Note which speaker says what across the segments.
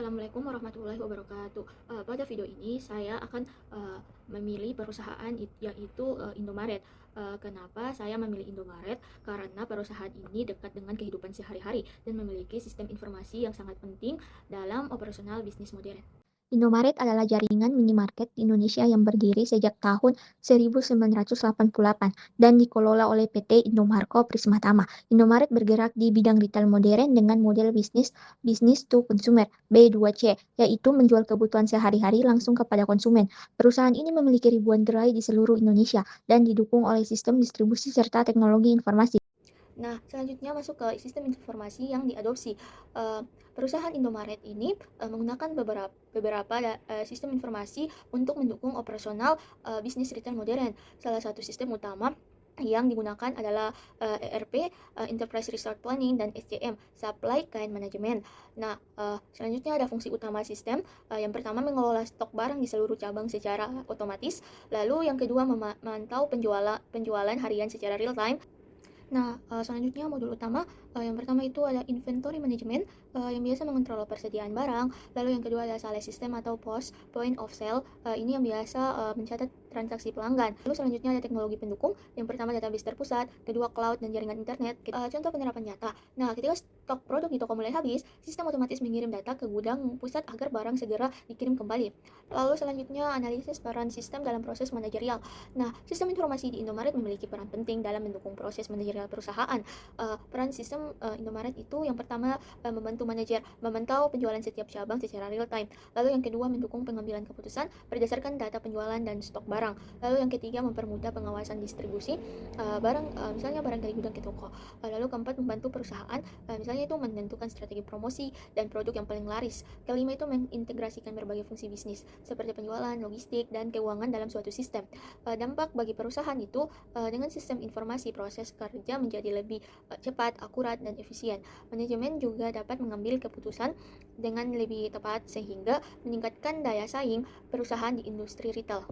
Speaker 1: Assalamualaikum warahmatullahi wabarakatuh. Pada video ini saya akan memilih perusahaan yaitu Indomaret. Kenapa saya memilih Indomaret? Karena perusahaan ini dekat dengan kehidupan sehari-hari dan memiliki sistem informasi yang sangat penting dalam operasional bisnis modern.
Speaker 2: Indomaret adalah jaringan minimarket di Indonesia yang berdiri sejak tahun 1988 dan dikelola oleh PT Indomarko Prismatama. Indomaret bergerak di bidang retail modern dengan model bisnis bisnis to consumer B2C, yaitu menjual kebutuhan sehari-hari langsung kepada konsumen. Perusahaan ini memiliki ribuan gerai di seluruh Indonesia dan didukung oleh sistem distribusi serta teknologi informasi.
Speaker 1: Nah, selanjutnya masuk ke sistem informasi yang diadopsi. Perusahaan Indomaret ini menggunakan beberapa sistem informasi untuk mendukung operasional bisnis retail modern. Salah satu sistem utama yang digunakan adalah ERP, Enterprise Resource Planning, dan SCM, Supply Chain Management. Nah, selanjutnya ada fungsi utama sistem. Yang pertama, mengelola stok barang di seluruh cabang secara otomatis. Lalu yang kedua, memantau penjualan harian secara real time. Nah, selanjutnya modul utama, yang pertama itu ada inventory management, yang biasa mengontrol persediaan barang. Lalu yang kedua ada sales system atau POS, point of sale, ini yang biasa mencatat transaksi pelanggan. Lalu selanjutnya ada teknologi pendukung, yang pertama database terpusat, kedua cloud dan jaringan internet. Contoh penerapan nyata. Nah, ketika stok produk di toko mulai habis, sistem otomatis mengirim data ke gudang pusat agar barang segera dikirim kembali. Lalu selanjutnya analisis peran sistem dalam proses manajerial. Nah, sistem informasi di Indomaret memiliki peran penting dalam mendukung proses manajerial perusahaan. Peran sistem Indomaret itu yang pertama membantu manajer memantau penjualan setiap cabang secara real time. Lalu yang kedua mendukung pengambilan keputusan berdasarkan data penjualan dan stok barang. Lalu yang ketiga mempermudah pengawasan distribusi misalnya barang dari gudang ke toko. Lalu keempat membantu perusahaan misalnya itu menentukan strategi promosi dan produk yang paling laris. Kelima itu mengintegrasikan berbagai fungsi bisnis seperti penjualan, logistik, dan keuangan dalam suatu sistem. Dampak bagi perusahaan itu dengan sistem informasi proses kerja menjadi lebih cepat, akurat, dan efisien. Manajemen juga dapat mengambil keputusan dengan lebih tepat sehingga meningkatkan daya saing perusahaan di industri retail.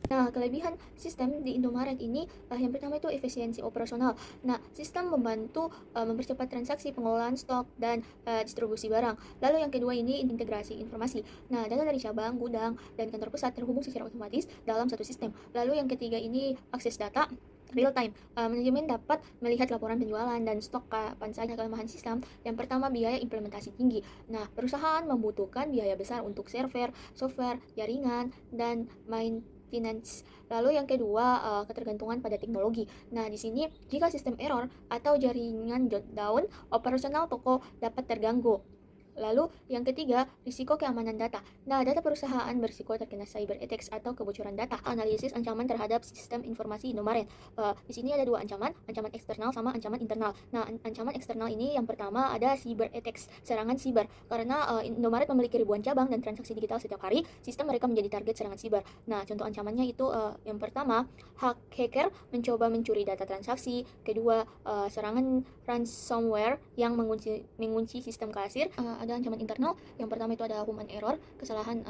Speaker 1: Nah, kelebihan sistem di Indomaret ini yang pertama itu efisiensi operasional. Nah, sistem membantu mempercepat transaksi, pengelolaan stok, dan distribusi barang. Lalu yang kedua ini integrasi informasi. Nah, data dari cabang, gudang, dan kantor pusat terhubung secara otomatis dalam satu sistem. Lalu yang ketiga ini akses data real time. Manajemen dapat melihat laporan penjualan dan stok kapan saja. Kelemahan sistem yang pertama biaya implementasi tinggi. Nah, perusahaan membutuhkan biaya besar untuk server, software, jaringan, dan maintenance. Lalu yang kedua, ketergantungan pada teknologi. Nah, di sini jika sistem error atau jaringan down, operasional toko dapat terganggu. Lalu yang ketiga, risiko keamanan data. Nah, data perusahaan berisiko terkena cyber attacks atau kebocoran data. Analisis ancaman terhadap sistem informasi Indomaret. Di sini ada dua ancaman, ancaman eksternal sama ancaman internal. Nah, ancaman eksternal ini yang pertama ada cyber attacks, serangan siber. Karena Indomaret memiliki ribuan cabang dan transaksi digital setiap hari, sistem mereka menjadi target serangan siber. Nah, contoh ancamannya itu yang pertama, hacker mencoba mencuri data transaksi. Kedua, serangan ransomware yang mengunci sistem kasir. Ada ancaman internal. Yang pertama itu ada human error, kesalahan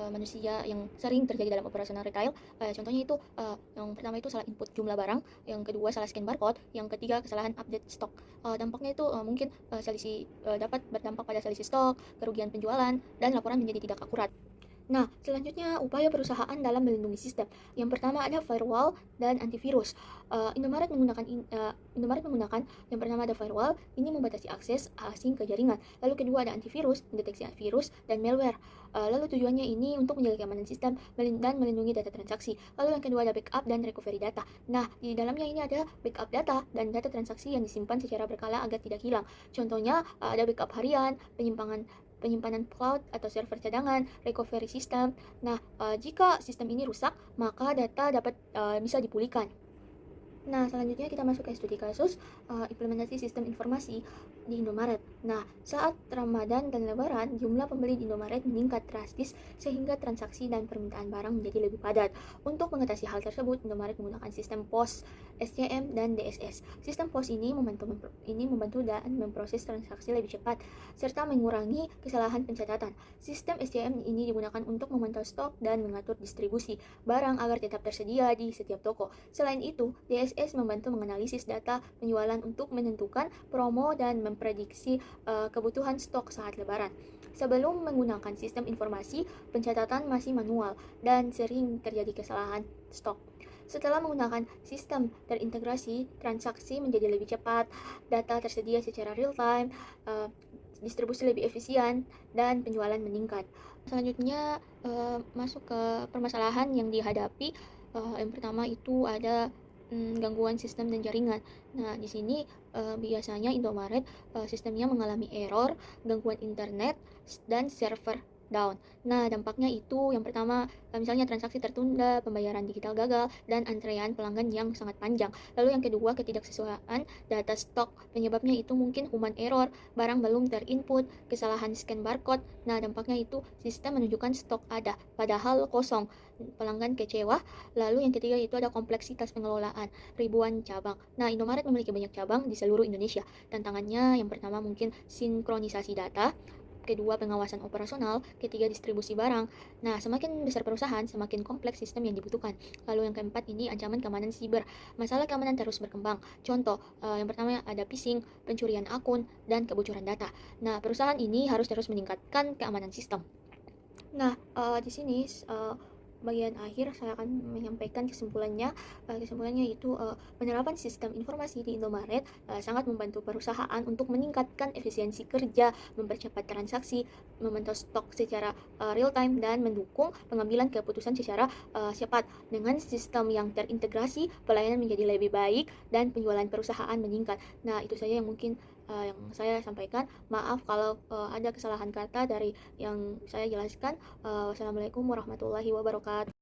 Speaker 1: manusia yang sering terjadi dalam operasional retail. Contohnya itu yang pertama itu salah input jumlah barang, yang kedua salah scan barcode, yang ketiga kesalahan update stok. Dampaknya itu mungkin dapat berdampak pada selisih stok, kerugian penjualan, dan laporan menjadi tidak akurat. Nah, selanjutnya upaya perusahaan dalam melindungi sistem. Yang pertama ada firewall dan antivirus. Indomaret menggunakan yang pertama ada firewall, ini membatasi akses asing ke jaringan. Lalu kedua ada antivirus, mendeteksi virus dan malware. Lalu tujuannya ini untuk menjaga keamanan sistem dan melindungi data transaksi. Lalu yang kedua ada backup dan recovery data. Nah, di dalamnya ini ada backup data dan data transaksi yang disimpan secara berkala agar tidak hilang. Contohnya ada backup harian, penyimpanan cloud atau server cadangan, recovery system. Nah, jika sistem ini rusak, maka data bisa dipulihkan. Nah, selanjutnya kita masuk ke studi kasus implementasi sistem informasi di Indomaret. Nah, saat Ramadan dan Lebaran, jumlah pembeli di Indomaret meningkat drastis sehingga transaksi dan permintaan barang menjadi lebih padat. Untuk mengatasi hal tersebut, Indomaret menggunakan sistem POS, SCM, dan DSS. Sistem POS ini membantu dan memproses transaksi lebih cepat serta mengurangi kesalahan pencatatan. Sistem SCM ini digunakan untuk memantau stok dan mengatur distribusi barang agar tetap tersedia di setiap toko. Selain itu, DSS membantu menganalisis data penjualan untuk menentukan promo dan memprediksi kebutuhan stok saat lebaran. Sebelum menggunakan sistem informasi, pencatatan masih manual dan sering terjadi kesalahan stok. Setelah menggunakan sistem terintegrasi, transaksi menjadi lebih cepat, data tersedia secara real time, distribusi lebih efisien, dan penjualan meningkat. Selanjutnya masuk ke permasalahan yang dihadapi. Yang pertama itu ada gangguan sistem dan jaringan. Nah, di sini biasanya Indomaret sistemnya mengalami error, gangguan internet, dan server down. Nah, dampaknya itu yang pertama, misalnya transaksi tertunda, pembayaran digital gagal, dan antrean pelanggan yang sangat panjang. Lalu yang kedua, ketidaksesuaian data stok. Penyebabnya itu mungkin human error, barang belum terinput, kesalahan scan barcode. Nah, dampaknya itu sistem menunjukkan stok ada, padahal kosong. Pelanggan kecewa. Lalu yang ketiga itu ada kompleksitas pengelolaan, ribuan cabang. Nah, Indomaret memiliki banyak cabang di seluruh Indonesia. Tantangannya yang pertama mungkin sinkronisasi data, kedua pengawasan operasional, ketiga distribusi barang. Nah, semakin besar perusahaan, semakin kompleks sistem yang dibutuhkan. Lalu yang keempat ini ancaman keamanan siber. Masalah keamanan terus berkembang. Contoh, yang pertama ada phishing, pencurian akun, dan kebocoran data. Nah, perusahaan ini harus terus meningkatkan keamanan sistem. Nah, di sini bagian akhir saya akan menyampaikan kesimpulannya. Kesimpulannya itu penerapan sistem informasi di Indomaret sangat membantu perusahaan untuk meningkatkan efisiensi kerja, mempercepat transaksi, memantau stok secara real time, dan mendukung pengambilan keputusan secara cepat. Dengan sistem yang terintegrasi, pelayanan menjadi lebih baik dan penjualan perusahaan meningkat. Nah, itu saja yang mungkin yang saya sampaikan. Maaf kalau ada kesalahan kata dari yang saya jelaskan. Wassalamualaikum warahmatullahi wabarakatuh.